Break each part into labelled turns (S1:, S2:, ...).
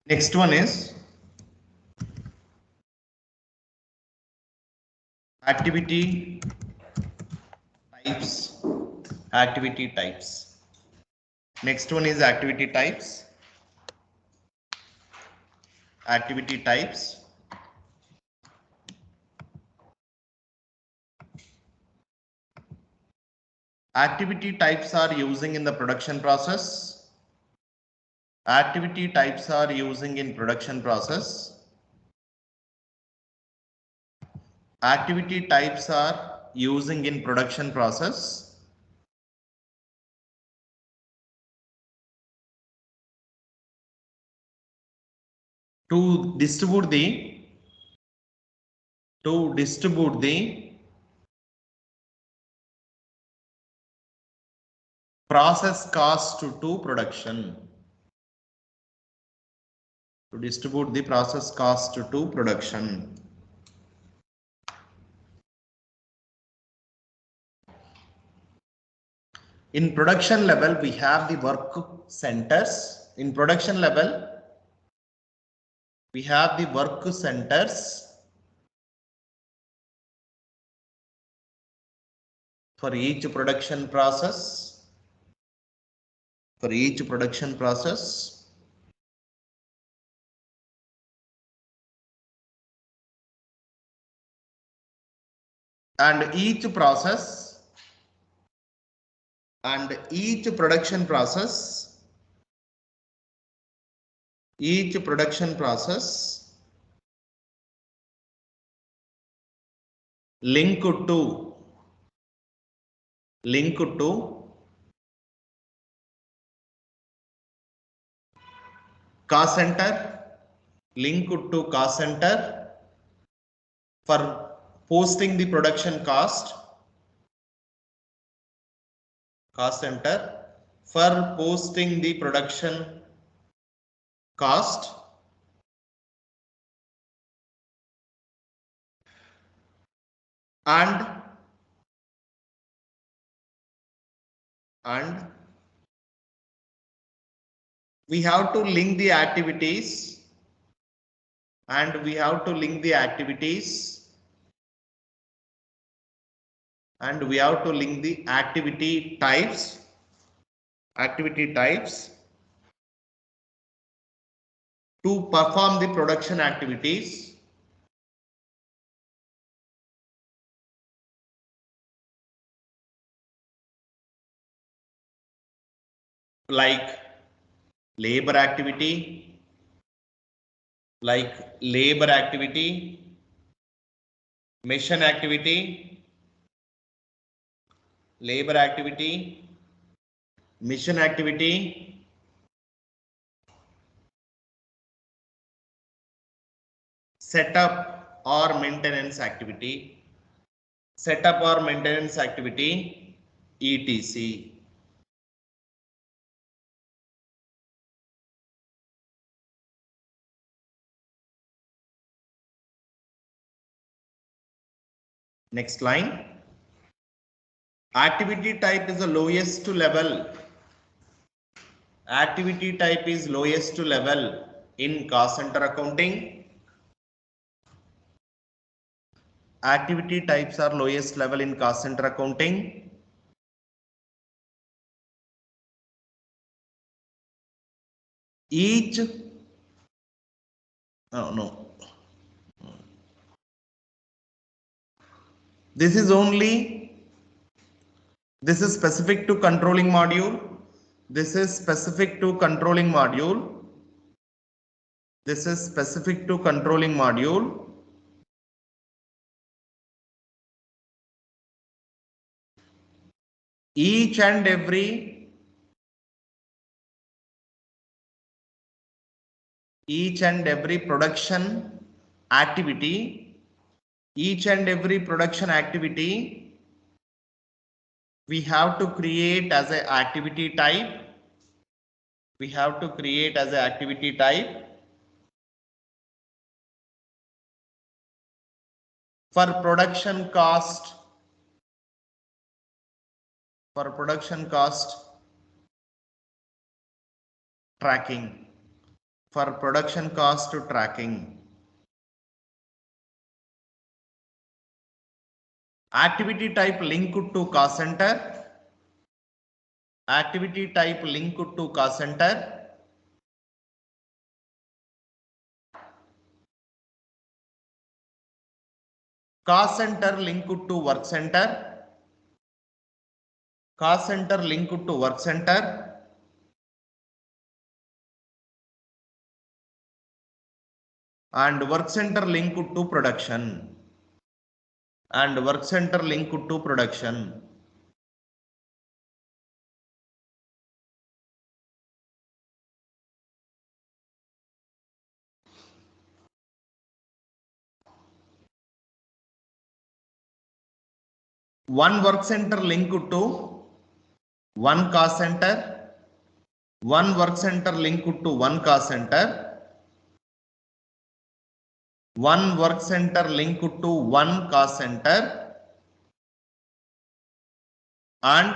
S1: Next one is activity types. Activity types. Next one is activity types. Activity types. Activity types are using in the production process. Activity types are using in production process. Activity types are using in production process. To distribute the process cost to production. To distribute the process cost to production. In production level, we have the work centers. In production level, we have the work centers for each production process. For each production process. And each process and each production process link to cost center, link to cost center for posting the production cost center for posting the production cost and we have to link the activities and we have to link the activities activity types to perform the production activities like labor activity, mission activity, labor activity, mission activity, setup or maintenance activity, etc. Next line. Activity type is the lowest level. Activity type is lowest level in cost center accounting. Activity types are lowest level in cost center accounting. Each this is specific to controlling module. This is specific to controlling module. Each and every production activity, we have to create as an activity type. For production cost tracking. for production cost tracking. Activity type linked to cost center. Activity type linked to cost center. Cost center linked to work center. Cost center linked to work center. And work center linked to production. And work center linked to production. One work center linked to one cost center. One work center linked to one cost center. One work center linked to one cost center. And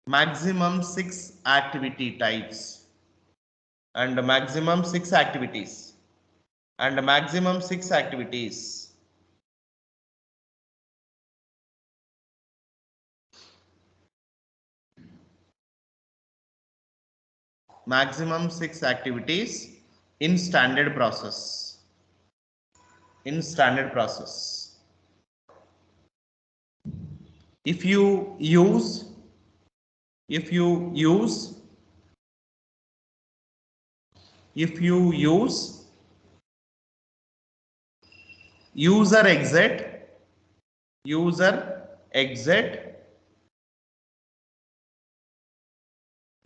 S1: maximum 6 activity types. And maximum 6 activities. And maximum 6 activities. Maximum 6 activities in standard process. In standard process. If you use user exit,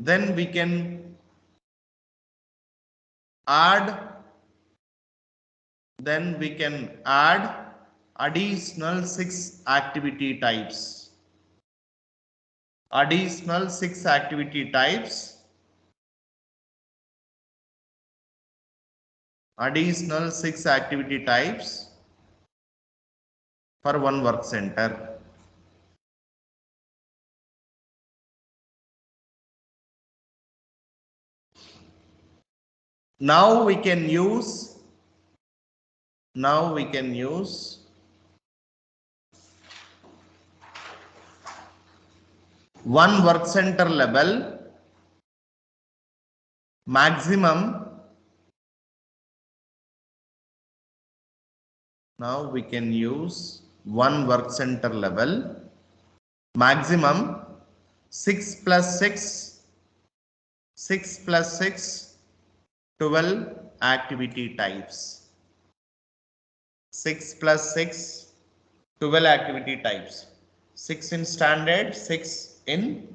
S1: then we can add additional 6 activity types. Additional 6 activity types. Additional 6 activity types for one work center. Now we can use one work center level maximum. Now we can use one work center level maximum 6 plus 6, 12 activity types. 6 plus 6, 12 activity types. 6 in standard, 6 in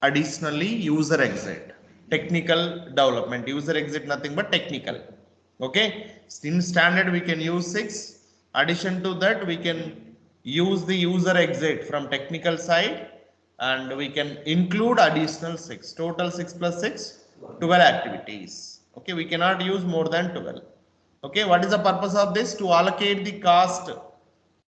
S1: additionally user exit. Technical development. User exit nothing but technical. Okay. In standard we can use 6. Addition to that we can use the user exit from technical side, and we can include additional 6. Total 6 plus 6, 12 activities. Okay. We cannot use more than 12. Okay. What is the purpose of this? To allocate the cost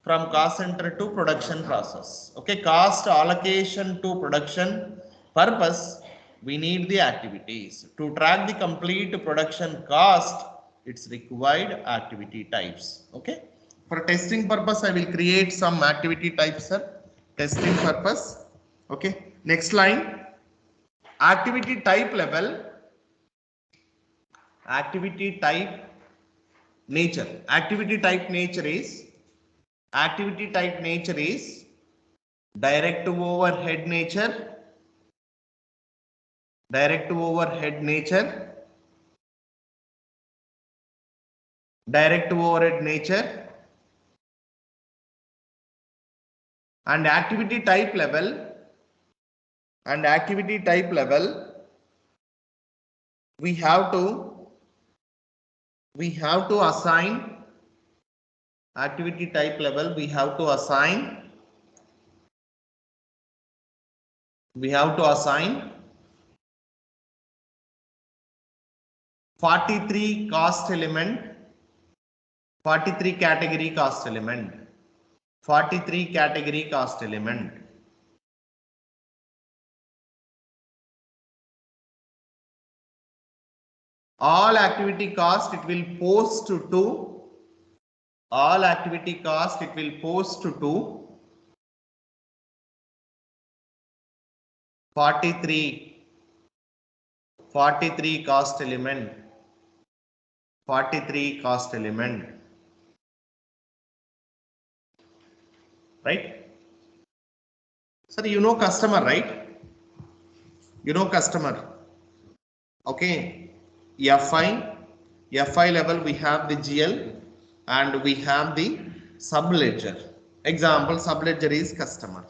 S1: from cost center to production process. Okay. Cost allocation to production purpose, we need the activities. To track the complete production cost, it's required activity types. Okay. For testing purpose, I will create some activity types, sir. Testing purpose. Okay. Next line. Activity type level. Activity type nature. Activity type nature is direct to overhead nature. Direct to overhead nature. Direct to overhead nature. And activity type level. And activity type level, we have to assign activity type level. We have to assign 43 cost element, 43 category cost element, 43 category cost element. all activity cost it will post to all activity cost it will post to 43 cost element 43 cost element, right? Sir, you know customer, right? You know customer. Okay. FI level we have the GL and we have the subledger. Example, subledger is customer.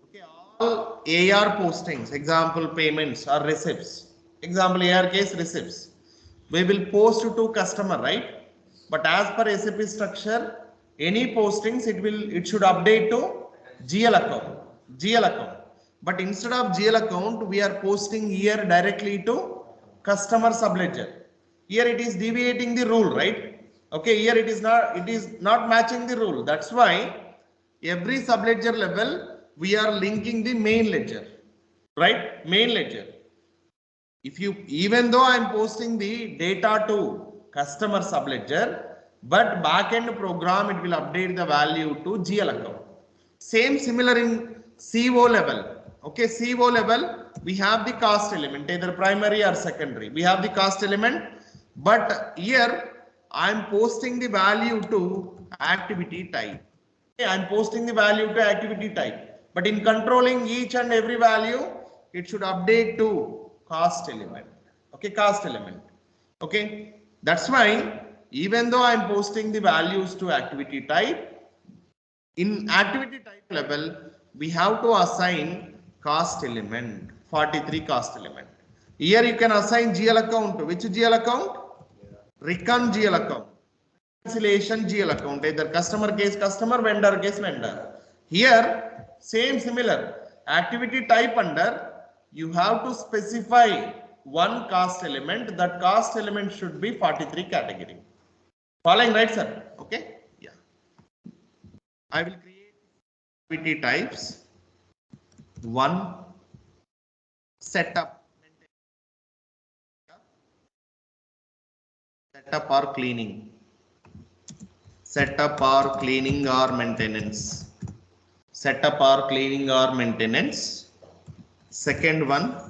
S1: Okay, all AR postings, example payments or receipts. Example AR case receipts. We will post to customer, right? But as per SAP structure, any postings it should update to GL account. GL account. But instead of GL account, we are posting here directly to customer subledger. Here it is deviating the rule, right? Okay, here it is not matching the rule. That's why every subledger level we are linking the main ledger, right? Main ledger. If you, even though I'm posting the data to customer subledger, but backend program it will update the value to GL account. Same similar in CO level. Okay, CO level we have the cost element either primary or secondary. We have the cost element, but here I'm posting the value to activity type. Okay, I'm posting the value to activity type, but in controlling each and every value, it should update to cost element. Okay, cost element. Okay, that's why even though I'm posting the values to activity type, in activity type level, we have to assign cost element, 43 cost element. Here you can assign GL account. Which GL account? Recon GL account. Reconciliation GL account, either customer case customer, vendor case vendor. Here, same similar. Activity type under, you have to specify one cost element. That cost element should be 43 category. Following, right, sir? Okay. Yeah. I will create activity types. One, setup or cleaning. Setup or cleaning or maintenance. Setup or cleaning or maintenance. Second one,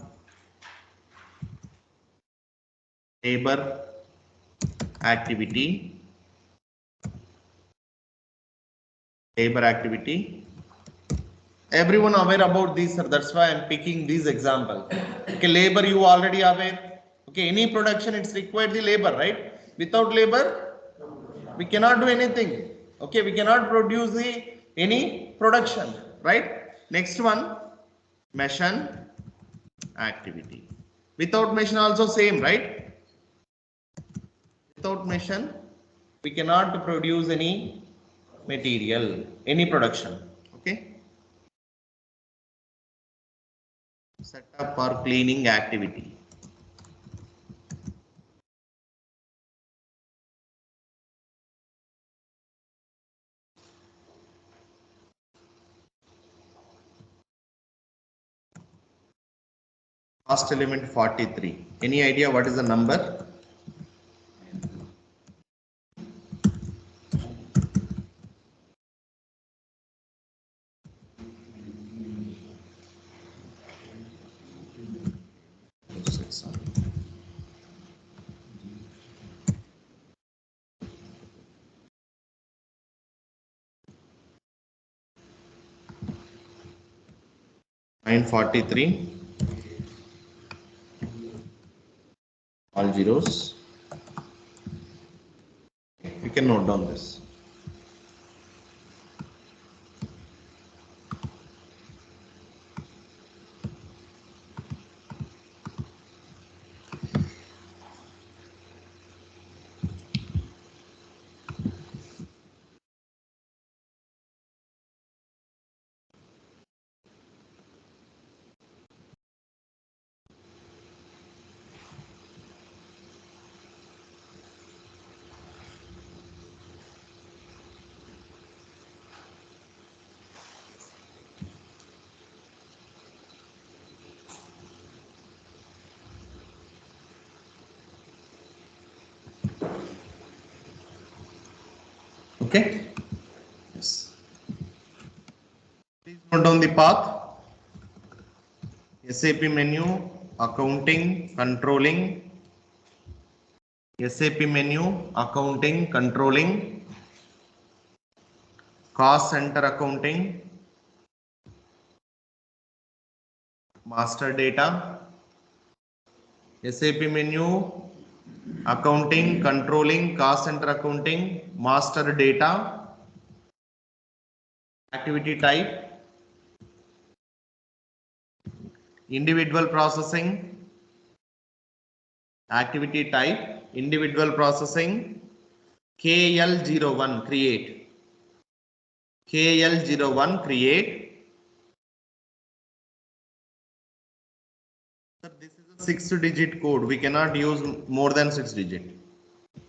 S1: labor activity. Labor activity. Everyone aware about this, sir. That's why I'm picking this example. Okay, labor you already aware. Okay, any production it's required the labor, right? Without labor, we cannot do anything. Okay, we cannot produce the any production, right? Next one, machine activity. Without machine also same, right? Without machine, we cannot produce any material, any production. Okay. Setup or cleaning activity. Cost element 43. Any idea what is the number? Nine 43. All zeros. You can note down this. Okay. Yes. Please note down the path. SAP menu, accounting, controlling. SAP menu, accounting, controlling. Cost center accounting. Master data. SAP menu, accounting, controlling, cost center accounting, master data, activity type, individual processing, activity type, individual processing, KL01 create, KL01 create. This is a 6-digit code. We cannot use more than 6 digit.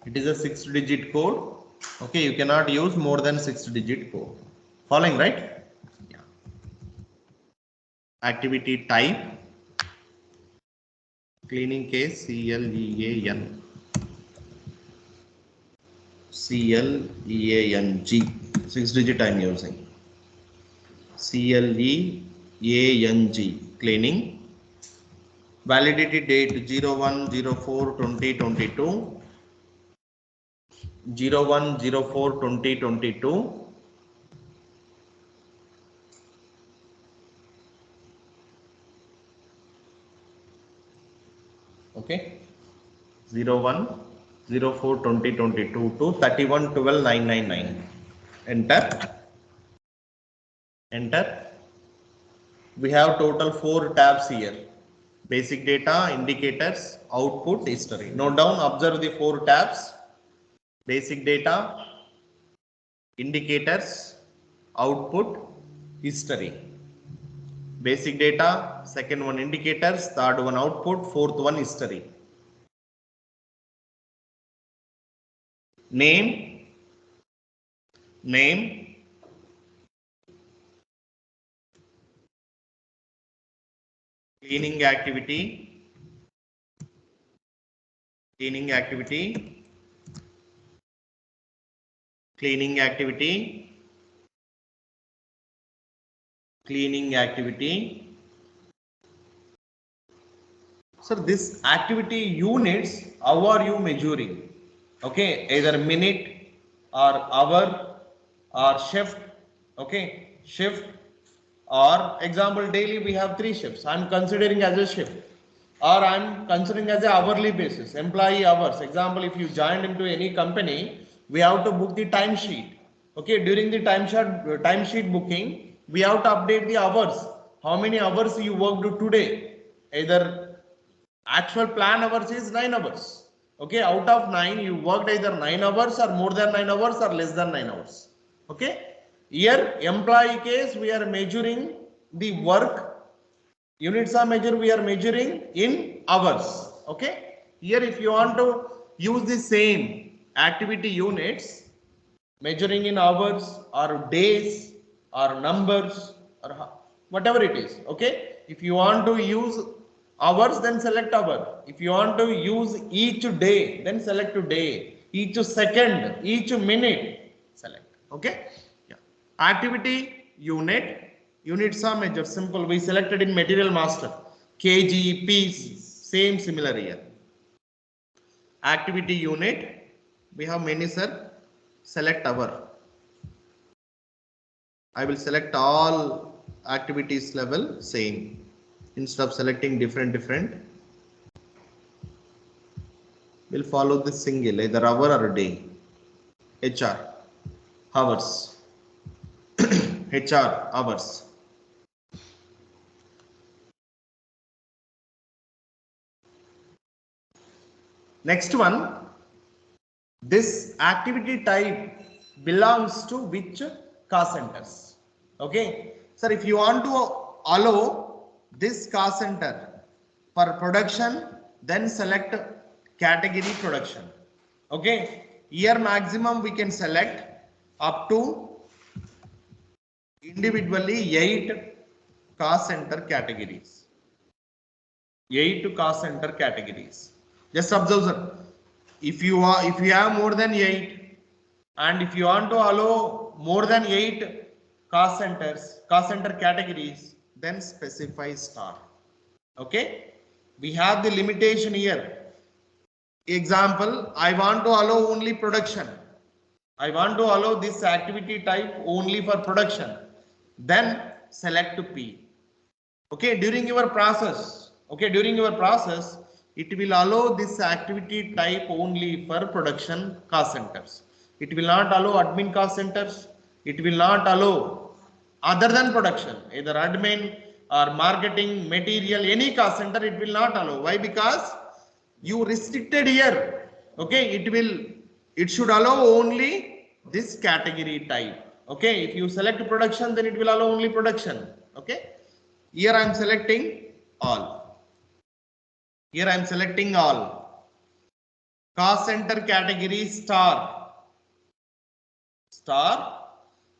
S1: It is a 6-digit code. Okay, you cannot use more than 6-digit code. Following, right? Yeah. Activity type, cleaning case, CLEAN. CLEANG. 6-digit I am using. CLEANG. Cleaning. Validity date 01/04/2022. 01/04/2022. Okay. 01/04/2022 to 31/12/999. Enter. Enter. We have total 4 tabs here. Basic data, indicators, output, history. Note down, observe the 4 tabs. Basic data, indicators, output, history. Basic data, second one indicators, third one output, fourth one history. Name, name, cleaning activity, cleaning activity, cleaning activity, cleaning activity. So this activity units, how are you measuring? Okay, either minute or hour or shift. Okay, shift or example daily we have 3 shifts. I am considering as a shift, or I am considering as a hourly basis, employee hours. Example, if you joined into any company, we have to book the time sheet. Okay, during the time sheet booking, we have to update the hours. How many hours you worked today? Either actual plan hours is 9 hours. Okay, out of 9, you worked either 9 hours or more than 9 hours or less than 9 hours. Okay, here employee case we are measuring the work units are measured, we are measuring in hours. Okay, here if you want to use the same activity units measuring in hours or days or numbers or whatever it is. Okay, if you want to use hours, then select hour. If you want to use each day, then select day. Each second, each minute, select. Okay, yeah. Activity unit, units are measured. Simple, we selected in material master, kg, piece, same similar here. Activity unit, we have many, sir. Select hour. I will select all activities level same. Instead of selecting different, we'll follow this single, either hour or a day. HR, hours. HR, hours. Next one, this activity type belongs to which cost centers? Okay, sir, if you want to allow this cost center for production, then select category production. Okay, here maximum we can select up to individually 8 cost center categories. 8 cost center categories. Just observe, sir. if you have more than 8, and if you want to allow more than 8 cost center categories, then specify star. Okay, we have the limitation here. Example, I want to allow only production. I want to allow this activity type only for production. Then select P. Okay, during your process, it will allow this activity type only for production cost centers. It will not allow admin cost centers. It will not allow other than production, either admin or marketing, material, any cost center, it will not allow. Why? Because you restricted here. Okay, it should allow only this category type. Okay, if you select production, then it will allow only production. Okay, here I am selecting all. Here I am selecting all. Cost center category star.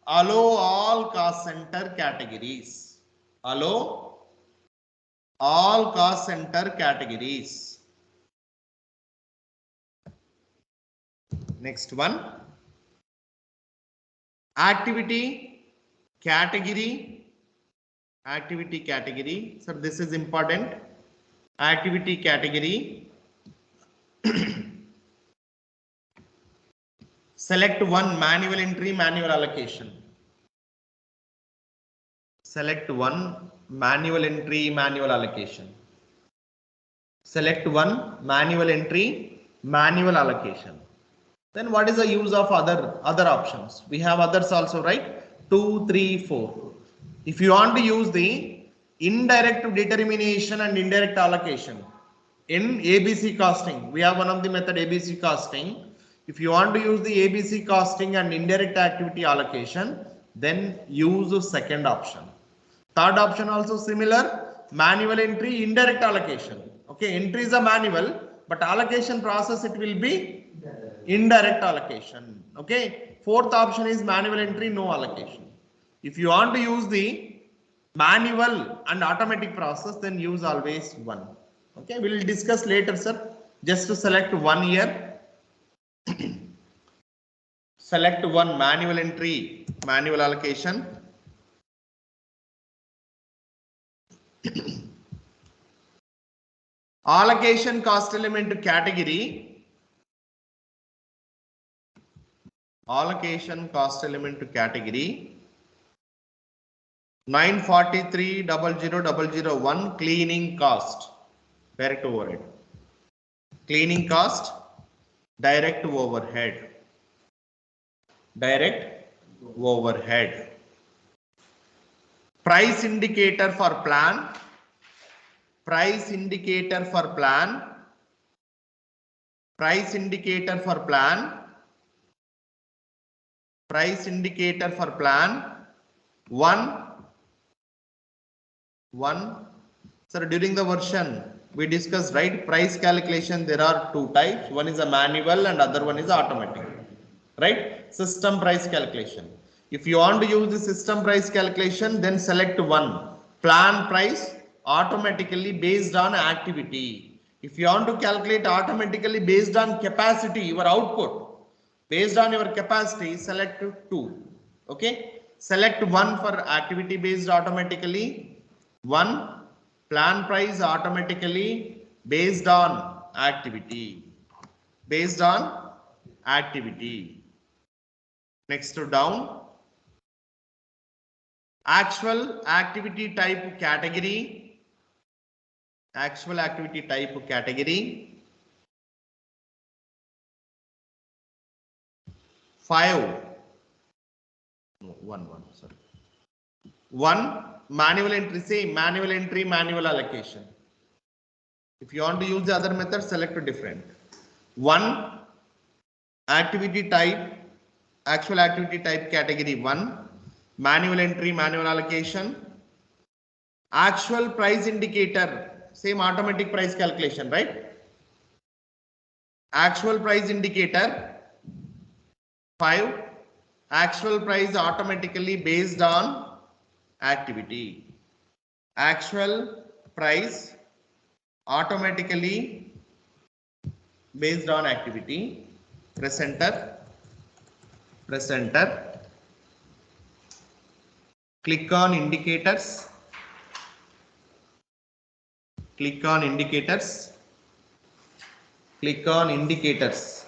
S1: Allow all cost center categories. Allow all cost center categories. Next one. Activity category. So this is important. Activity category. Select one manual entry, manual allocation. Select one manual entry, manual allocation. Select one manual entry, manual allocation. Then what is the use of other options? We have others also, right? 2, 3, 4. If you want to use the indirect determination and indirect allocation in ABC costing, we have one of the method ABC costing. If you want to use the ABC costing and indirect activity allocation, then use the second option. Third option also similar, manual entry, indirect allocation. Okay, entry is a manual, but allocation process it will be indirect allocation. Okay, fourth option is manual entry, no allocation. If you want to use the manual and automatic process, then use always one. Okay, we will discuss later, sir. Just to select one here. Select one manual entry, manual allocation. Allocation cost element category. Allocation cost element category. 943,000,001 cleaning cost, direct overhead. Cleaning cost, direct overhead. Direct overhead. Price indicator for plan. Price indicator for plan. Price indicator for plan. Price indicator for plan. One. Sir, during the version we discussed, right, price calculation, there are two types. One is a manual and other one is automatic, right? System price calculation. If you want to use the system price calculation, then select one, plan price automatically based on activity. If you want to calculate automatically based on capacity, your output, based on your capacity, select two. Okay, select one for activity based automatically, one plan price automatically based on activity. Based on activity. Next to down. Actual activity type category. Actual activity type category. 5. No, 1. Sorry. 1 manual entry, say manual entry, manual allocation. If you want to use the other method, select a different. 1 activity type, actual activity type category 1, manual entry, manual allocation. Actual price indicator, same automatic price calculation, right? Actual price indicator 5, actual price automatically based on activity. Actual price automatically based on activity. Press enter. Press enter. Click on indicators. Click on indicators. Click on indicators.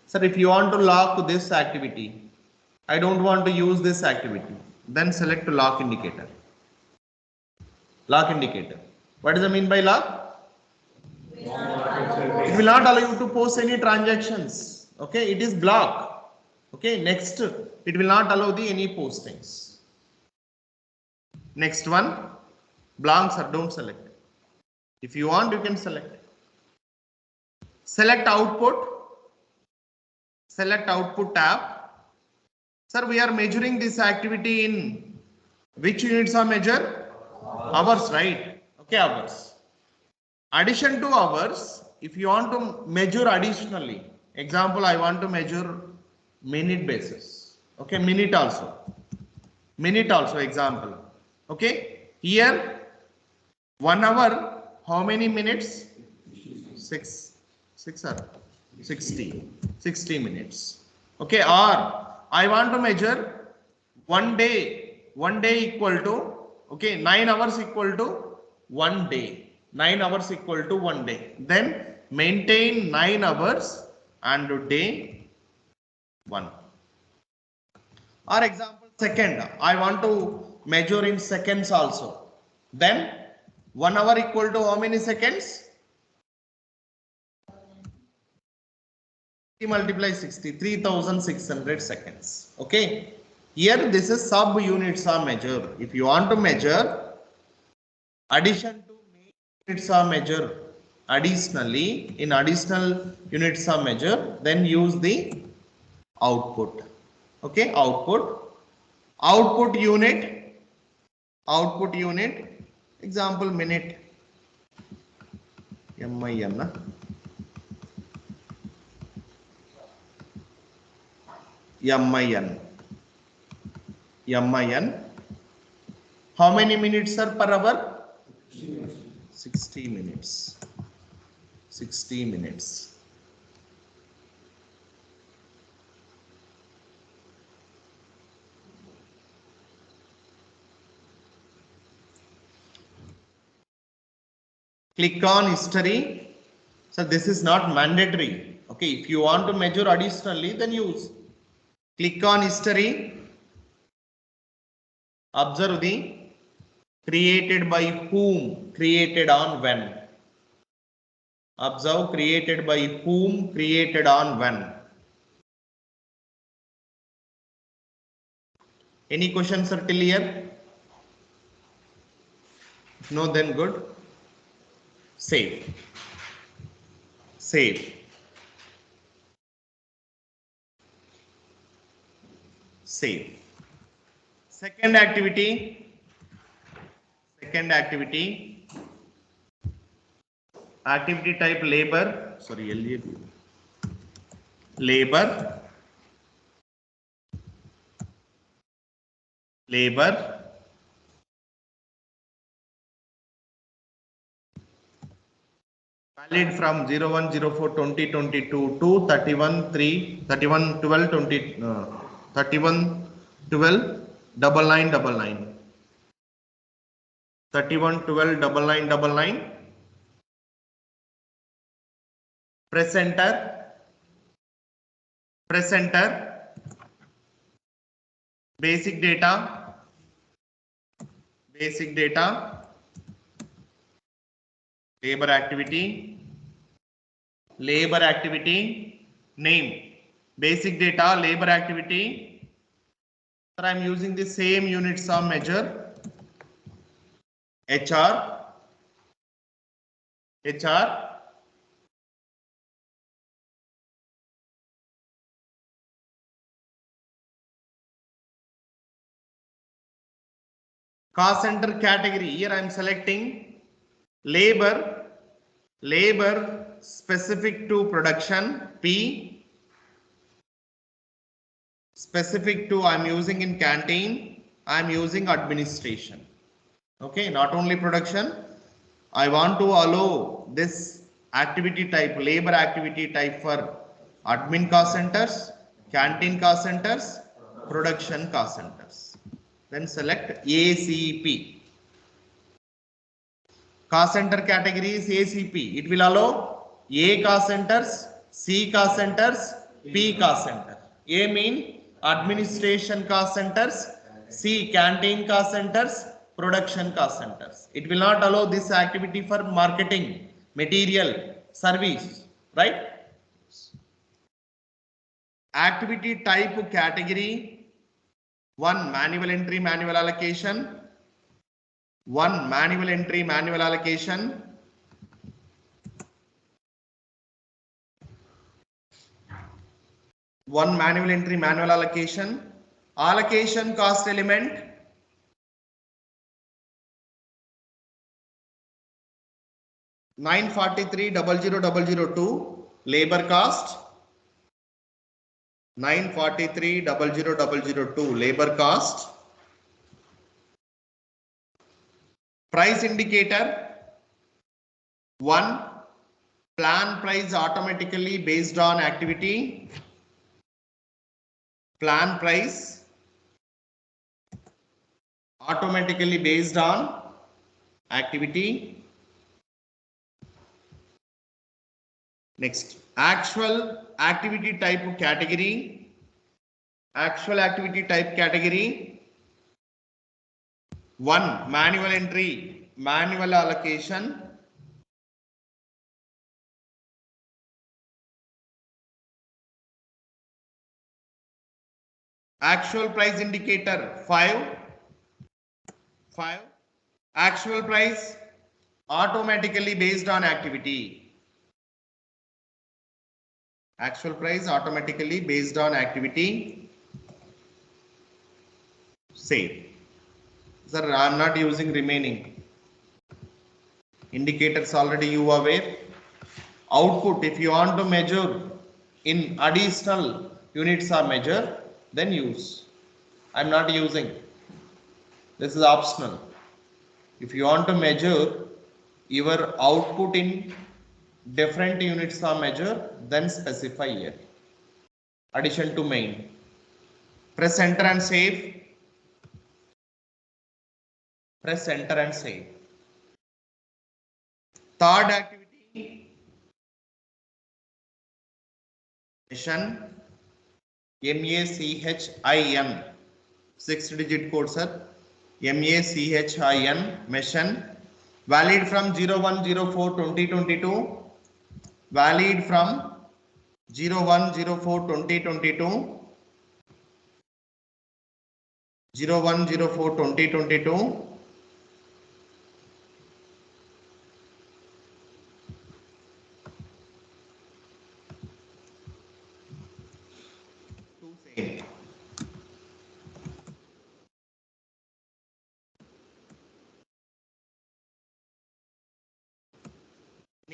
S1: Sir, if you want to lock this activity, I don't want to use this activity, then select lock indicator. Lock indicator. What does it mean by lock? It will not allow you to post any transactions. Okay, it is block. Okay, next, it will not allow the any postings. Next one, blanks or don't select. If you want, you can select. Select output. Select output tab. Sir, we are measuring this activity in which units are measured? Hours, right? Okay, hours. Addition to hours, if you want to measure additionally, example, I want to measure minute basis. Okay, minute also. Minute also, example. Okay, here 1 hour, how many minutes? 6 or 60 minutes. Okay, or I want to measure 1 day equal to, okay, 9 hours equal to 1 day. 9 hours equal to 1 day. Then maintain 9 hours and day 1. Or example second, I want to measure in seconds also. Then 1 hour equal to how many seconds? Multiply 60, 3600 seconds. Okay. Here this is sub units are measured. If you want to measure addition to main units are measured additionally, in additional units are measured, then use the output. Okay, output unit, example minute, MIN. MIN. How many minutes are per hour? 60 minutes. 60 minutes. Click on history. So this is not mandatory. Okay, if you want to measure additionally, then use. Click on history. Observe the created by whom, created on when. Observe created by whom, created on when. Any questions are till here? No, then good. Save. Save. Save. Second activity. Activity type labor. Sorry, labor. Valid from 01/04/2022 to 31/12/99. 31/12/99. Press enter. Basic data. Labor activity. Name. Basic data, labor activity. Sir, I am using the same units of measure. HR. Cost center category. Here I am selecting labor specific to production, P. Specific to I am using in canteen, I am using administration. Okay, not only production. I want to allow this activity type, labor activity type for admin cost centers, canteen cost centers, production cost centers. Then select ACP. Cost center category is ACP. It will allow A cost centers, C cost centers, P cost center. A mean administration cost centers, C canteen cost centers, production cost centers. It will not allow this activity for marketing, material, service, right? Activity type category: 1 manual entry, manual allocation. 1 manual entry, manual allocation. 1 manual entry, manual allocation. Allocation cost element: 943,002 labor cost. 943,002 labor cost. Price indicator: 1 plan price automatically based on activity. Plan price automatically based on activity. Next, actual activity type category. Actual activity type category: 1 manual entry, manual allocation. Actual price indicator 5. Actual price automatically based on activity. Actual price automatically based on activity. Save. Sir, I am not using remaining indicators, already you are aware. Output, if you want to measure in additional units are measured, then use. I am not using. This is optional. If you want to measure your output in different units are measured, then specify here. Addition to main. Press enter and save. Press enter and save. Third activity: mission. MACHIN. 6-digit code, sir. MACHIN mission. Valid from 01/04/2022. Valid from 01/04/2022. 01/04/2022.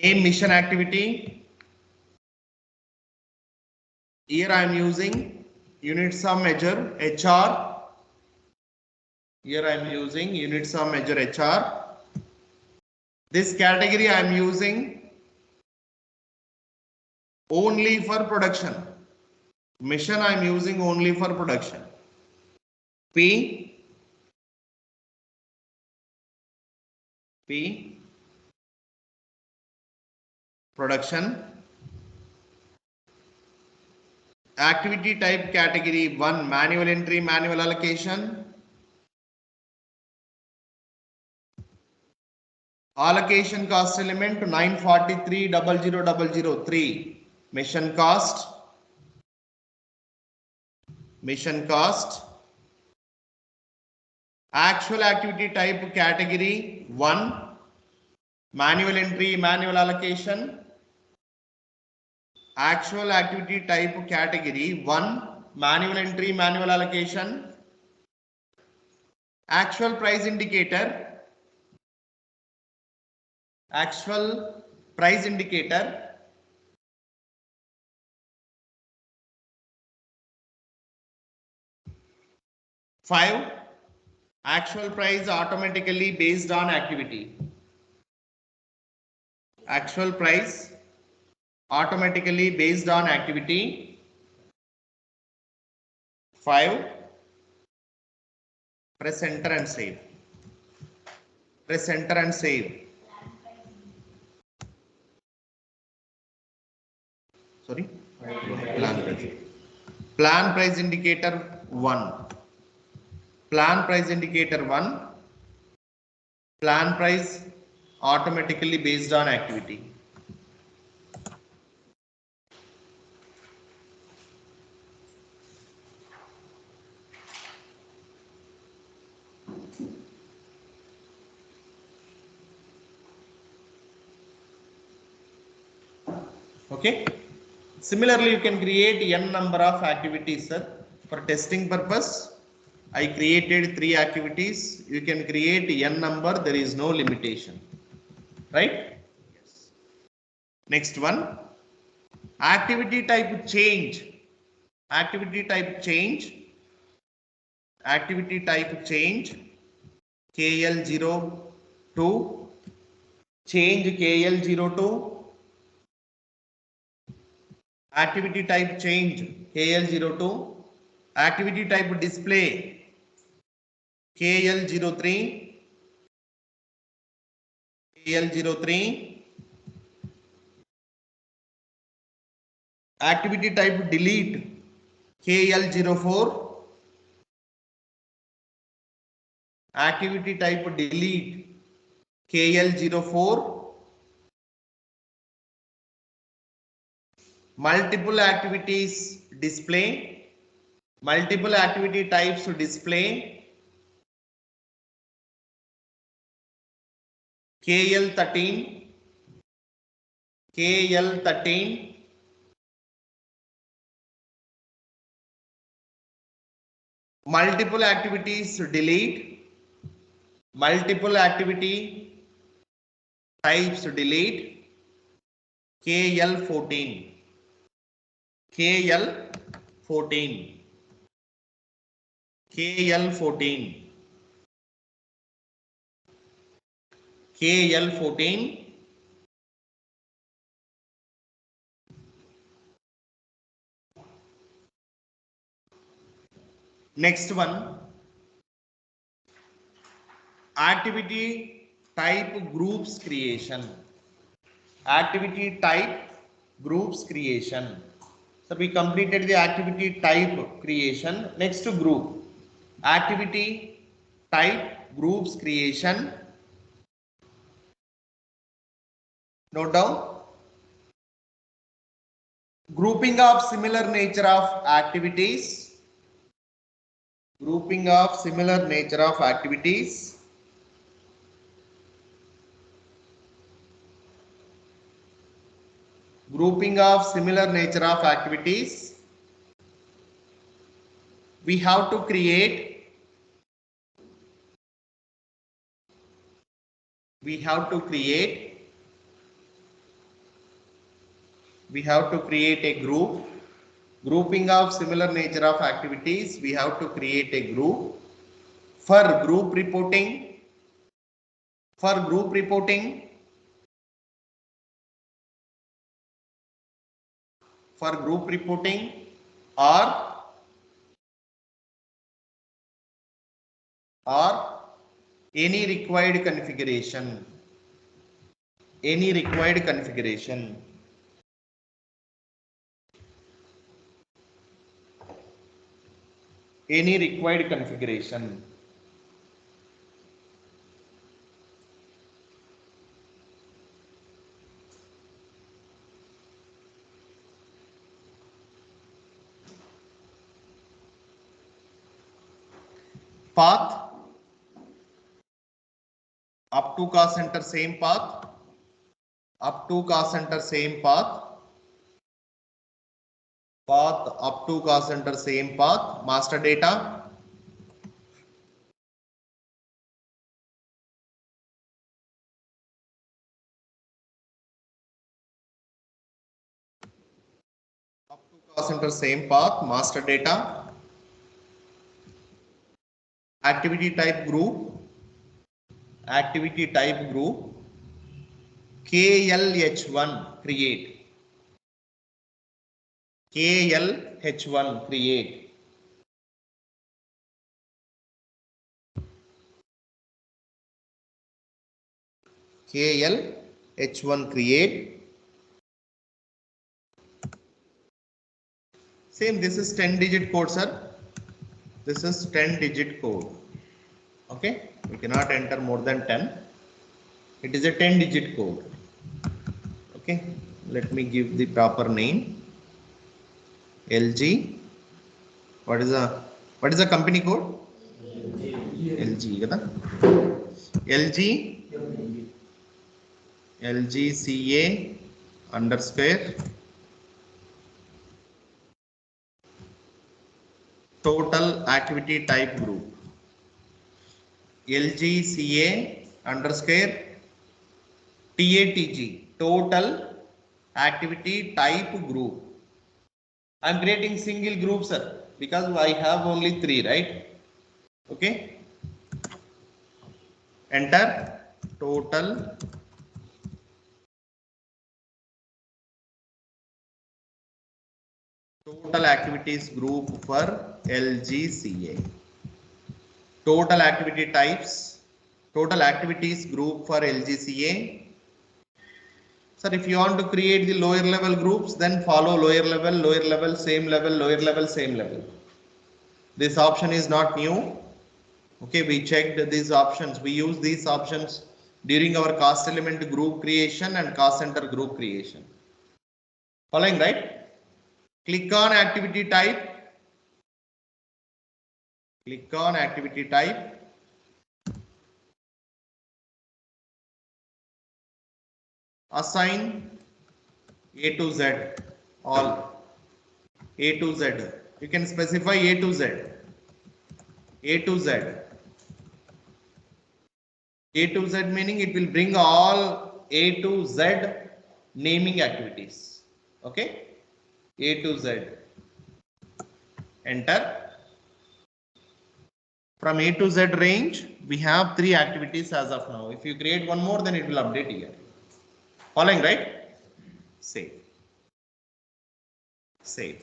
S1: Name mission activity. Here I am using units of measure HR. Here I am using units of measure HR. This category I am using only for production. Mission I am using only for production. P production. Activity type category: 1 manual entry, manual allocation. Allocation cost element to 943,003 mission cost. Actual activity type category: 1 manual entry, manual allocation. Actual activity type category: 1 manual entry, manual allocation. Actual price indicator. Actual price indicator 5. Actual price automatically based on activity. Actual price automatically based on activity. 5. Press enter and save. Press enter and save. Sorry. Plan price indicator 1. Plan price indicator 1. Plan price automatically based on activity. Okay. Similarly, you can create n number of activities, sir. For testing purpose, I created 3 activities. You can create n number. There is no limitation. Right? Yes. Next one. Activity type change. Activity type change. Activity type change. KL02. Change KL02. Activity type change KL02. Activity type display KL03. KL03. Activity type delete KL04. Activity type delete KL04. Multiple activities display. Multiple activity types display KL13. KL13. Multiple activities delete. Multiple activity types delete KL14. KL14. KL14. KL14. Next one, activity type groups creation. Activity type groups creation. So we completed the activity type creation. Next group, activity type groups creation. Note down. Grouping of similar nature of activities. Grouping of similar nature of activities. Grouping of similar nature of activities. We have to create a group. Grouping of similar nature of activities, we have to create a group. For group reporting, or any required configuration. Any required configuration. Any required configuration. Path up to cost center, same path. Up to cost center, same path. Path up to cost center, same path. Master data. Up to cost center, same path. Master data. Activity type group. Activity type group. KLH1 create. KLH1 create. KLH1 create. Same, this is 10-digit code, sir. This is 10-digit code. Okay, we cannot enter more than 10. It is a 10-digit code. Okay, let me give the proper name. LG. What is the company code? LG. LG. LGCA underscore total activity type group. LGCA underscore TATG total activity type group. I am creating single group, sir, because I have only 3, right? Okay. Enter total activities group for LGCA. Total activity types, total activities group for LGCA. Sir, if you want to create the lower level groups, then follow lower level, same level, lower level, same level. This option is not new. Okay, we checked these options. We use these options during our cost element group creation and cost center group creation. Following, right? Click on activity type. Click on activity type. Assign A to Z, all A to Z. You can specify A to Z. A to Z. A to Z meaning it will bring all A to Z naming activities. Okay. A to Z. Enter. From A to Z range, we have 3 activities as of now. If you create one more, then it will update here. Following, right? Save. Save.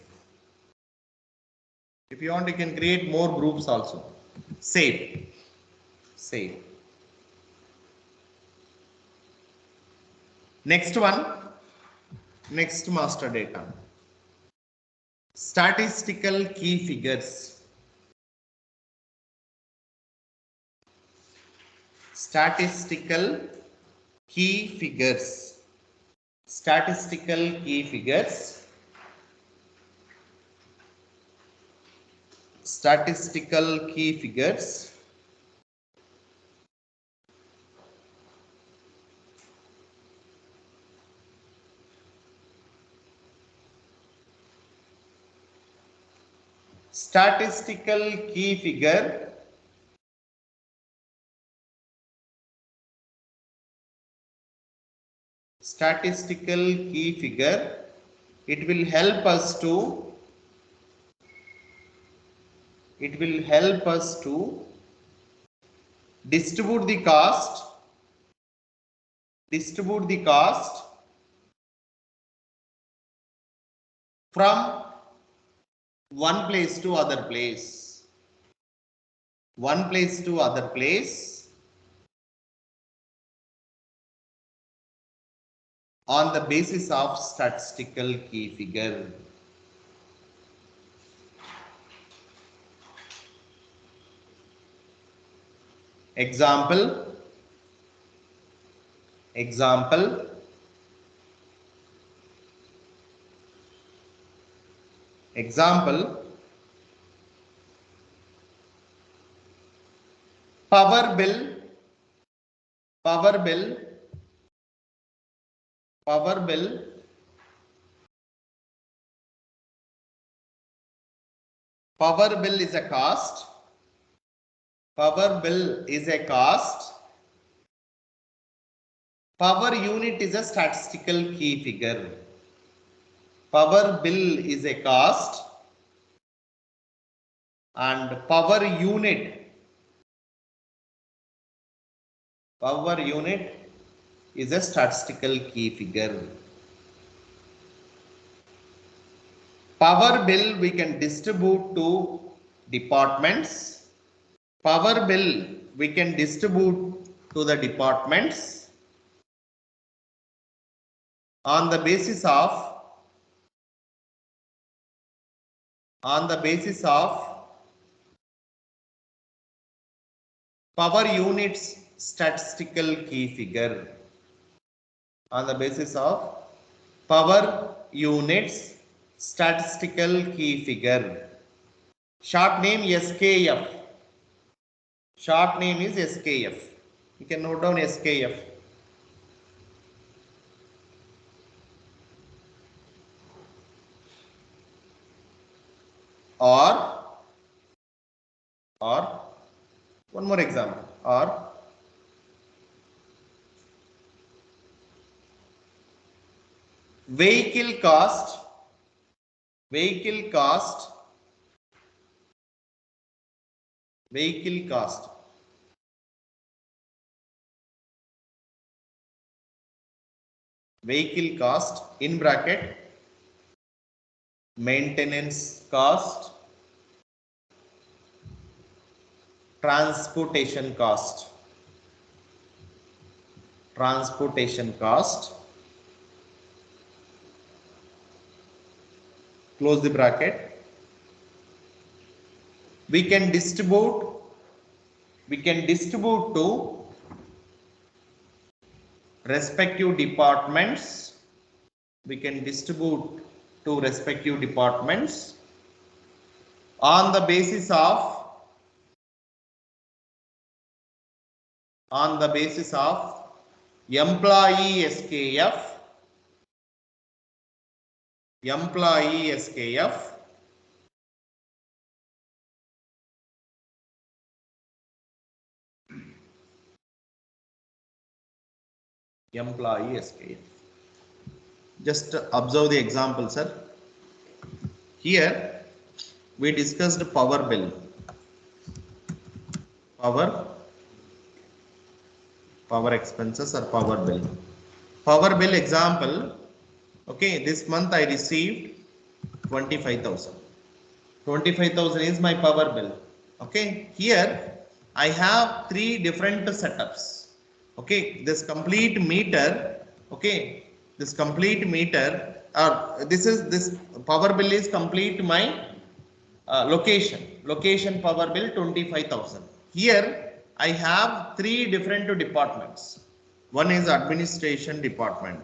S1: If you want, you can create more groups also. Save. Save. Next one. Next master data. Statistical key figures. Statistical key figures. Statistical key figures. Statistical key figures. Statistical key figure. Statistical key figure. It will help us to distribute the cost from one place to other place, on the basis of statistical key figure. Example, power bill, power bill is a cost. Power bill is a cost. Power unit is a statistical key figure. Power bill is a cost and power unit is a statistical key figure. Power bill we can distribute to departments. Power bill we can distribute to the departments on the basis of power units statistical key figure. On the basis of power units statistical key figure. Short name SKF. Short name is SKF. You can note down SKF. Or one more example, or vehicle cost in bracket maintenance cost, transportation cost, close the bracket. We can distribute to respective departments. On the basis of employee SKF, Just observe the example, sir. Here we discussed power bill. Power expenses or power bill. Power bill example. Okay, this month I received 25,000. 25,000 is my power bill. Okay, here I have three different setups. Okay, this complete meter. Okay, this complete meter. This power bill is complete my location power bill 25,000. Here I have three different departments. One is administration department.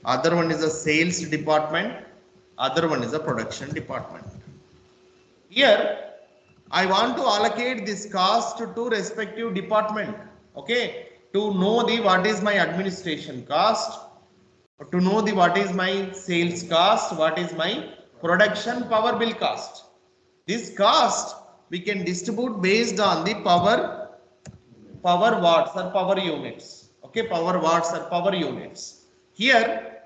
S1: Other one is a sales department. Other one is a production department. Here I want to allocate this cost to respective department. Okay, to know what is my administration cost, to know what is my sales cost, what is my production power bill cost. This cost we can distribute based on the power watts or power units. Okay, power watts or power units. Here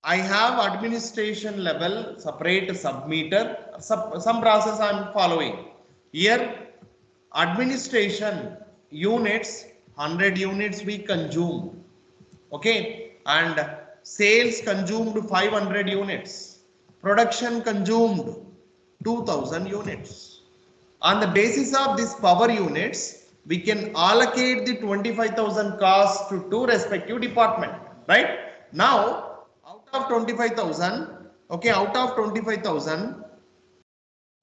S1: I have administration level separate submeter. Some process I am following. Here administration units 100 units we consume. Okay, and sales consumed 500 units. Production consumed 2000 units. On the basis of this power units, we can allocate the 25,000 cost to two respective department. Right now, out of 25,000,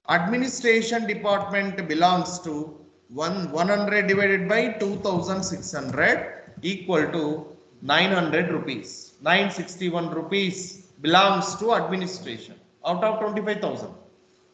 S1: administration department belongs to 100 divided by 2,600 equal to 900 rupees. 961 rupees belongs to administration out of 25,000.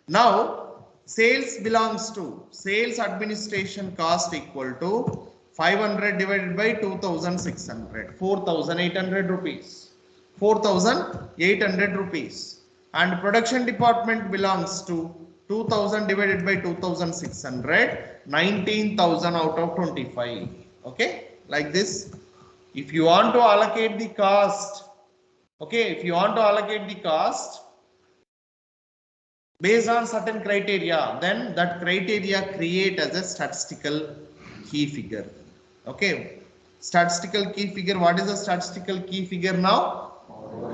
S1: Now sales belongs to sales administration cost equal to 500 divided by 2,600, 4,800 rupees. 4,800 rupees. And production department belongs to 2,000 divided by 2,600, 19,000 out of 25. Okay, like this. If you want to allocate the cost, based on certain criteria, then that criteria create as a statistical key figure. Okay, statistical key figure. What is the statistical key figure now?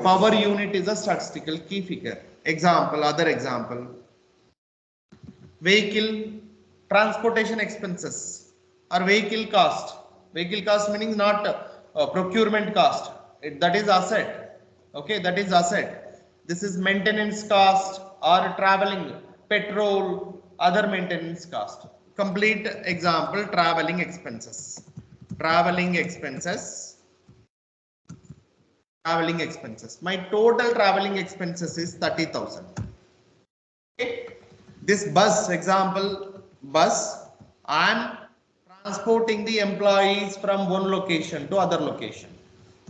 S1: Power unit is a statistical key figure. Example, other example. Vehicle transportation expenses or vehicle cost. Vehicle cost meaning not procurement cost. That is asset. Okay, that is asset. This is maintenance cost or traveling, petrol, other maintenance cost. Complete example, traveling expenses. Traveling expenses. Traveling expenses. My total traveling expenses is 30,000. Okay. This bus example, bus, I am transporting the employees from one location to other location.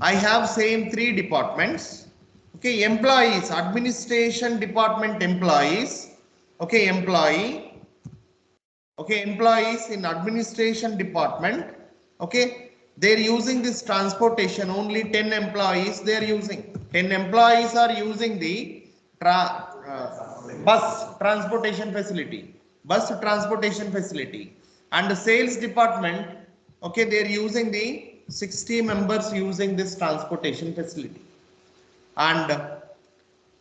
S1: I have same three departments. Okay, employees, administration department employees. Okay, employee. Okay, employees in administration department. Okay, they're using this transportation. Only 10 employees they are using. 10 employees are using the bus transportation facility. Bus transportation facility. And the sales department. Okay, they're using the 60 members using this transportation facility. And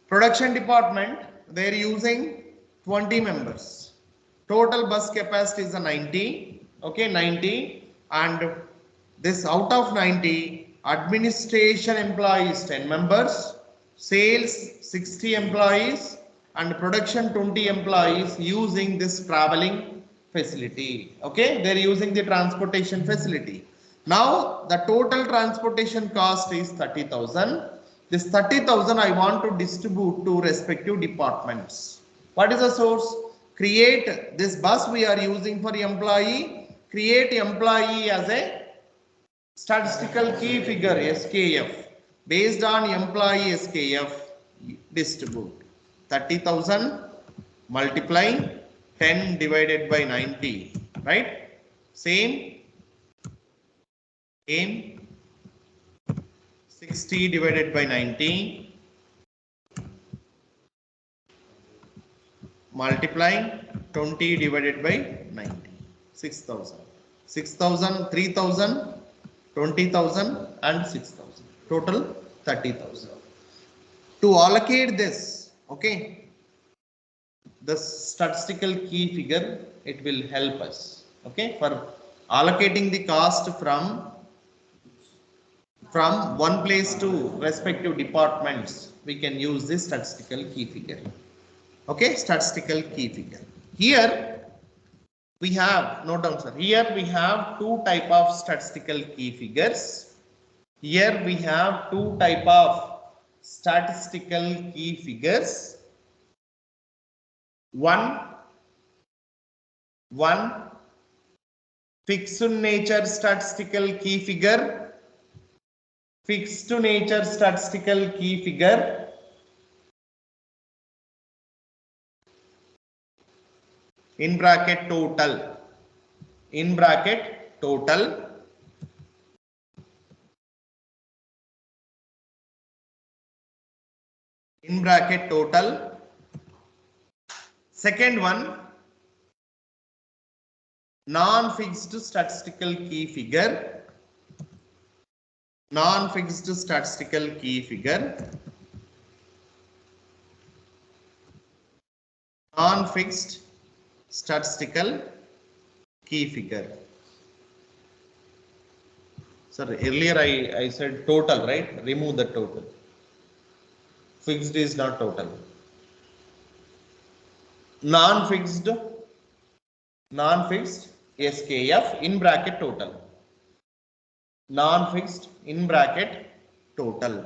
S1: production department, they're using 20 members. Total bus capacity is a 90. Okay, 90. And this out of 90, administration employees 10 members, sales 60 employees, and production 20 employees using this traveling facility. Okay, they're using the transportation facility. Now the total transportation cost is 30,000. This 30,000 I want to distribute to respective departments. What is the source? Create this bus we are using for employee. Create employee as a statistical key figure SKF. Based on employee SKF, distribute 30,000 multiply 10 divided by 90. Right? Same 60 divided by 90 multiplying 20 divided by 90. 6,000. 6,000, 3,000, 20,000 and 6,000. Total 30,000. To allocate this, okay, the statistical key figure, it will help us. Okay, for allocating the cost from one place to respective departments, we can use this statistical key figure. Okay, statistical key figure. Here we have, note down sir, here we have two type of statistical key figures. Here we have two type of statistical key figures. One fixed nature statistical key figure. Fixed nature statistical key figure. In bracket total. In bracket total. In bracket total. Second one, non-fixed statistical key figure. Non-fixed statistical key figure. Non-fixed statistical key figure. Sir, earlier I said total, right? Remove the total. Fixed is not total. Non-fixed SKF in bracket total. Non-fixed in bracket total.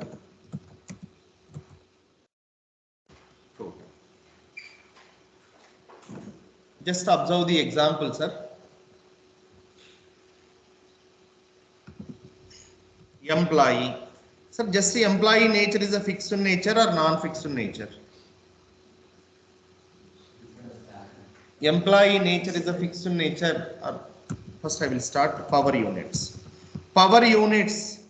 S1: Just observe the example, sir. Employee. Sir, just the employee nature is a fixed nature or non-fixed nature? Employee nature is a fixed nature. First I will start power units. Power units,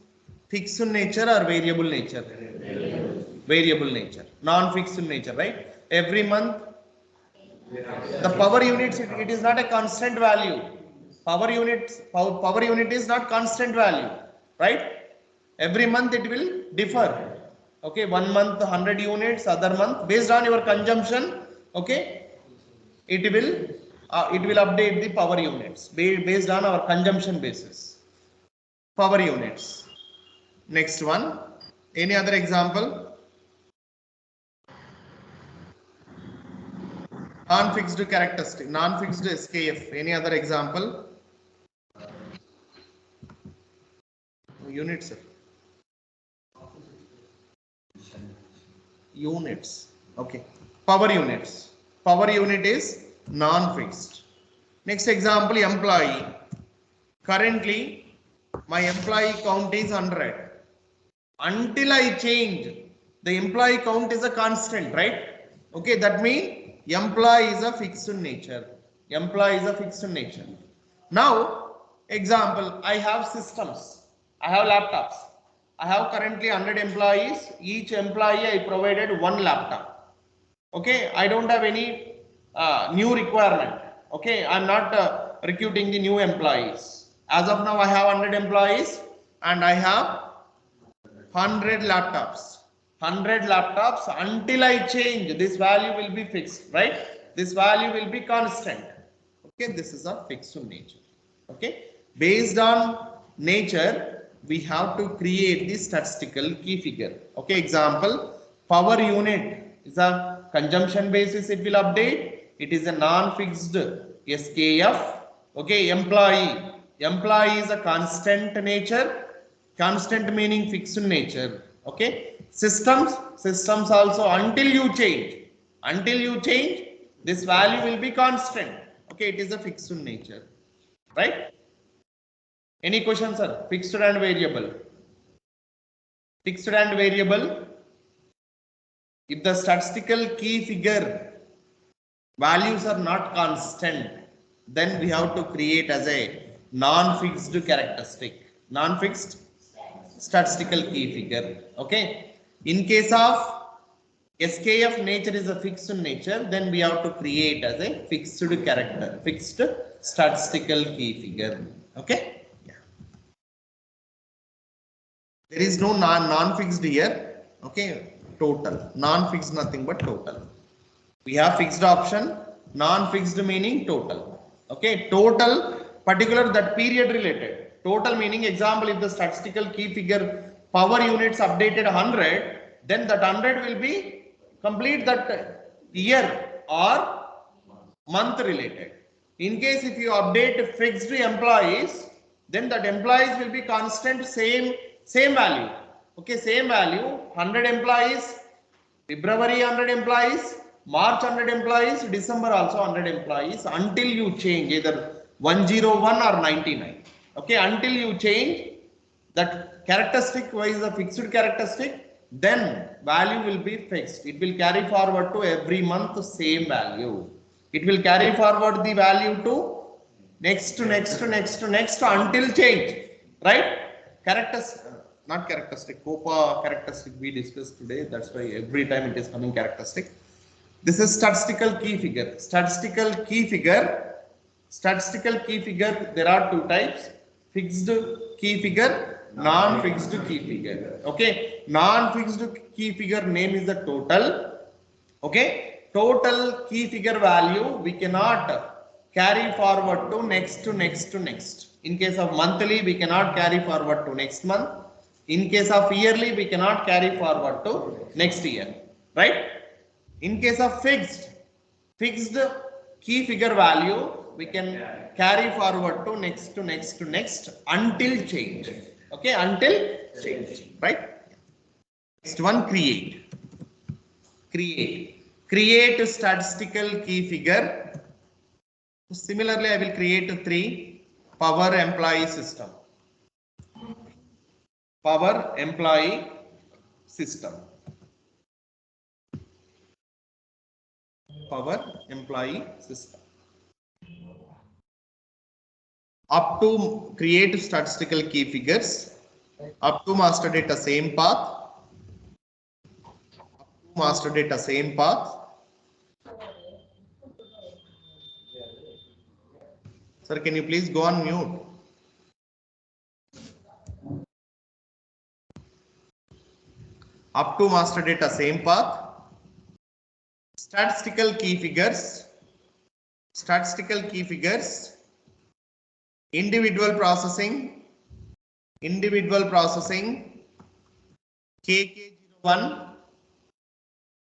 S1: fixed nature or variable nature? Variable nature. Non-fixed nature, right? Every month, the power units, it is not a constant value. Power unit is not constant value, right? Every month it will differ. Okay, 1 month 100 units, other month based on your consumption. Okay, it will update the power units based on our consumption basis. Power units. Next one. Any other example? Non-fixed characteristic, non-fixed SKF. Any other example? Units, sir. Units. Okay. Power units. Power unit is non-fixed. Next example, employee. Currently, my employee count is 100. Until I change, the employee count is a constant, right? Okay, that means employee is a fixed nature. Employee is a fixed nature. Now, example, I have systems. I have laptops. I have currently 100 employees. Each employee I provided one laptop. Okay, I don't have any new requirement. Okay, I'm not recruiting the new employees. As of now, I have 100 employees and I have 100 laptops. 100 laptops. Until I change, this value will be fixed, right? This value will be constant. Okay, this is a fixed nature. Okay, based on nature, we have to create the statistical key figure. Okay, example, power unit is a consumption basis, it will update. It is a non-fixed SKF. Okay, employee is a constant nature. Constant meaning fixed nature. Okay, systems also, until you change, this value will be constant. Okay, it is a fixed nature, right? Any questions, sir? Fixed and variable. Fixed and variable. If the statistical key figure values are not constant, then we have to create as a non-fixed characteristic. Non-fixed statistical key figure. Okay. In case of SKF nature is a fixed nature, then we have to create as a fixed character, fixed statistical key figure. Okay. Yeah. There is no non-fixed here. Okay. Total. Non-fixed nothing but total. We have fixed option. Non-fixed meaning total. Okay. Total particular that period related. Total meaning example, if the statistical key figure power units updated 100, then that 100 will be complete that year or month related. In case if you update fixed employees, then that employees will be constant same value. Okay, same value. 100 employees, February 100 employees, March 100 employees, December also 100 employees, until you change either 101 or 99. Okay, until you change that characteristic wise a fixed characteristic, then value will be fixed. It will carry forward to every month same value. It will carry forward the value to next until change, right? Not characteristic, COPA characteristic we discussed today. That's why every time it is coming characteristic. This is statistical key figure. Statistical key figure. There are two types: fixed key figure, non-fixed key figure. Okay, non-fixed key figure name is the total. Okay, total key figure value we cannot carry forward to next. In case of monthly, we cannot carry forward to next month. In case of yearly, we cannot carry forward to next year, right? In case of fixed key figure value, we can carry forward to next until change. Okay, until change, right? Next one, create a statistical key figure. Similarly, I will create 3 power employee system. Power employee system. Power employee system. Up to create statistical key figures. Up to master data same path. Master data same path. Sir, can you please go on mute? Up to master data, same path. Statistical key figures. Statistical key figures. Individual processing. Individual processing. KK01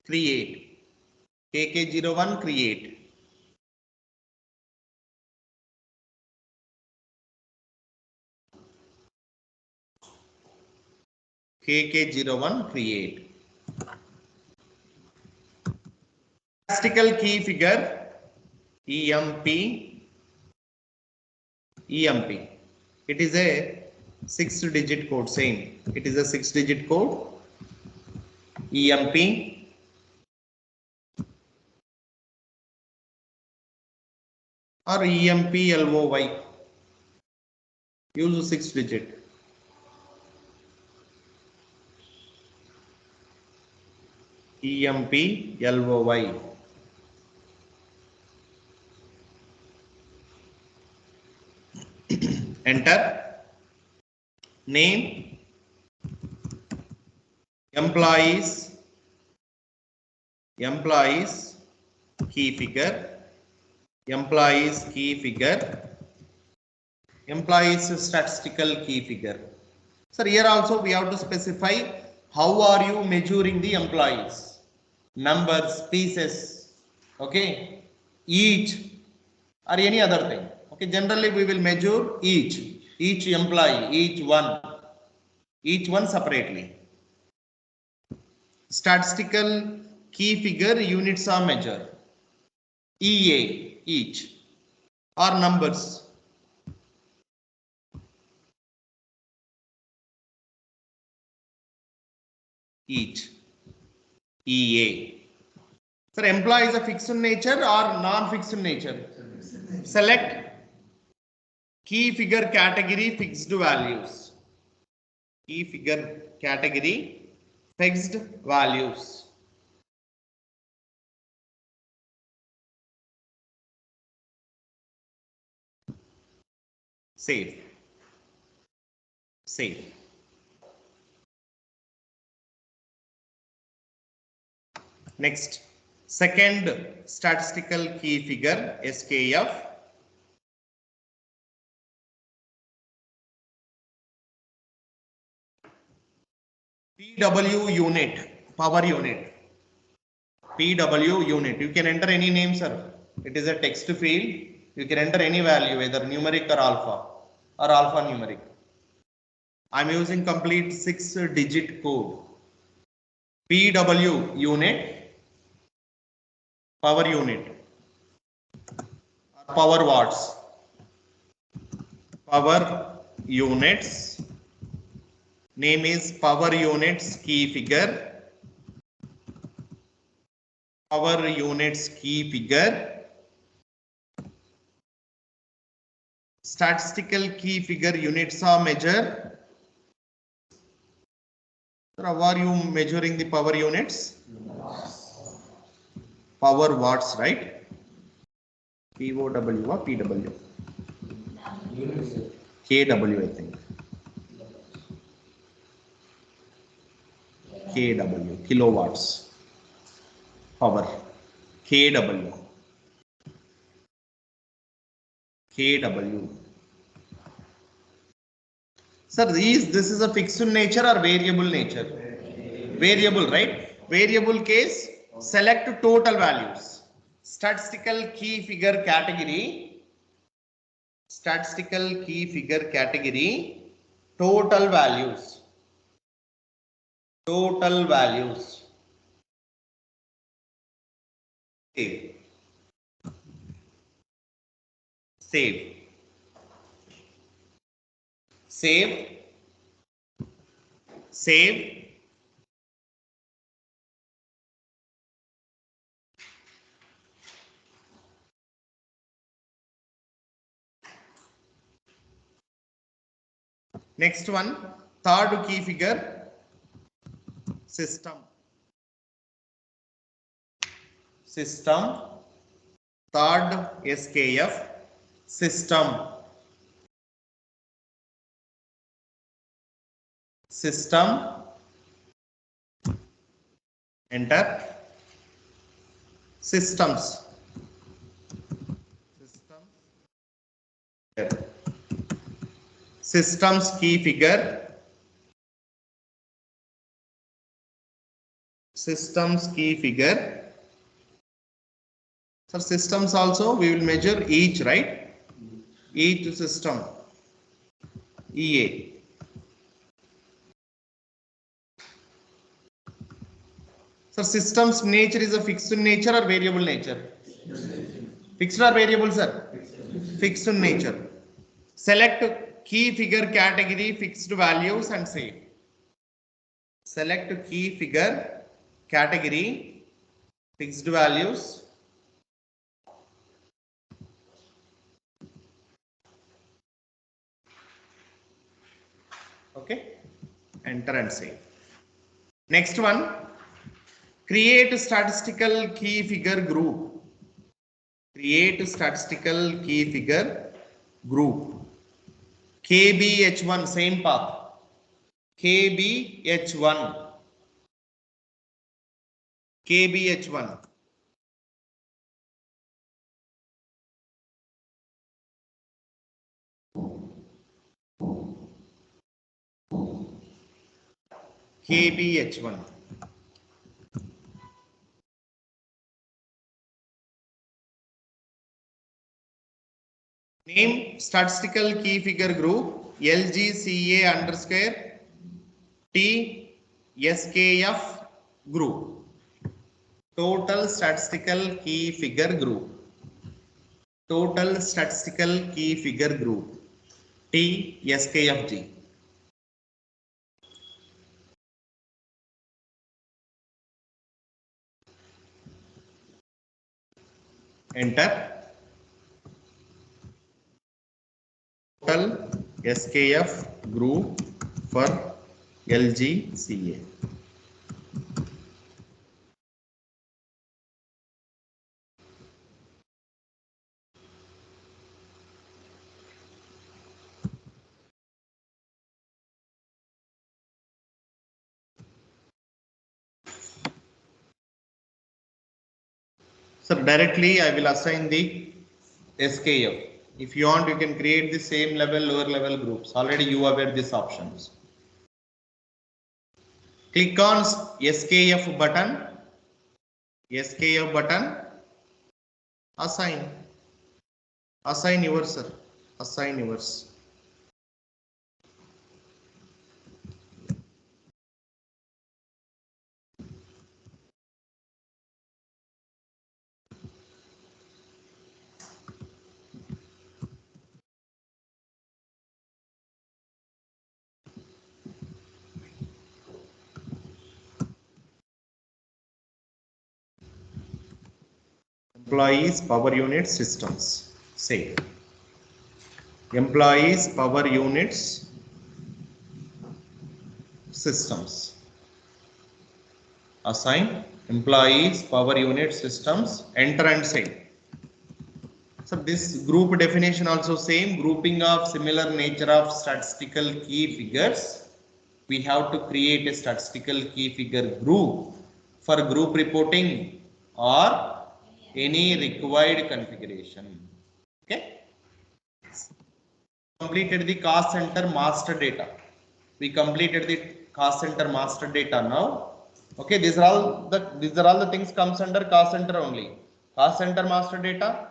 S1: create. KK01 create. KK01 create. Statistical key figure EMP. EMP. It is a 6-digit code. Same. It is a 6-digit code. EMP. Or EMPLOY. Use 6-digit. EMPLOY. Enter. Name. Employees. Employees. Key figure. Employees key figure. Employees statistical key figure. So here also we have to specify how are you measuring the employees. Numbers, pieces, okay, each or any other thing. Okay, generally we will measure each employee, each one separately. Statistical key figure units are measured. EA, each, or numbers. Each, EA. Sir, employee is a fixed in nature or non-fixed in nature? Select key figure category fixed values. Key figure category fixed values. Save. Save. Next, second statistical key figure SKF. PW unit, power unit. PW unit. You can enter any name, sir. It is a text field. You can enter any value, either numeric or alphanumeric. I'm using complete 6-digit code. PW unit, power unit, power watts, power units. Name is power units key figure. Power units key figure. Statistical key figure units are measured. So how are you measuring the power units? Power watts, right? POW or PW? KW, I think. KW, kilowatts. Power. KW. KW. Sir, this is a fixed nature or variable nature? Variable, right? Variable case, select total values. Statistical key figure category. Statistical key figure category. Total values. Total values. Save. Save. Save. Save. Next one, third key figure, system. System. Third SKF, system. System. Enter. Systems. Systems key figure. Systems key figure. For systems also we will measure each, right? Each system. EA. So systems nature is a fixed nature or variable nature? Fixed or variable, sir? Fixed nature. Select key figure category fixed values and save. Select key figure category fixed values. Okay. Enter and save. Next one. Create statistical key figure group. Create statistical key figure group. KBH1 same path. KBH1. KBH1. KBH1. Name statistical key figure group LGCA underscore T SKF group. Total statistical key figure group. Total statistical key figure group T SKFG. Enter. Total SKF group for LGCA. So directly I will assign the SKF. If you want, you can create the same level, lower level groups. Already you are aware these options. Click on SKF button. SKF button. Assign. Assign yours, sir. Assign yours. Employees, power units, systems. Save. Employees, power units, systems. Assign employees, power unit, systems. Enter and save. So this group definition also same, grouping of similar nature of statistical key figures. We have to create a statistical key figure group for group reporting or any required configuration. Okay. Completed the cost center master data. We completed the cost center master data now. Okay, these are all the things comes under cost center only. Cost center master data,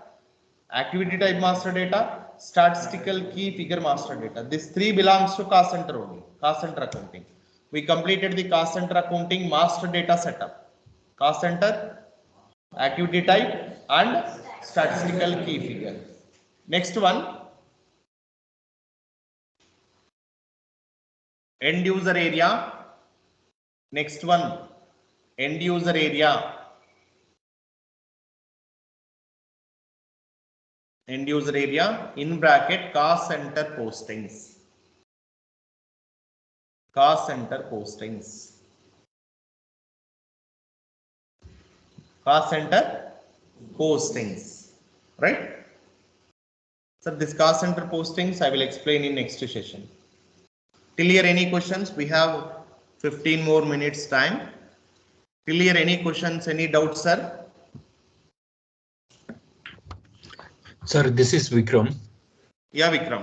S1: activity type master data, statistical key figure master data. This three belongs to cost center only, cost center accounting. We completed the cost center accounting master data setup. Cost center, activity type and statistical key figure. Next one, end user area. Next one, end user area. End user area in bracket cost center postings. Cost center postings. Cost center postings. Right? So this cost center postings I will explain in next session. Till here any questions? We have 15 more minutes time. Clear? Any questions, any doubts, sir?
S2: Sir, this is Vikram.
S1: Yeah, Vikram.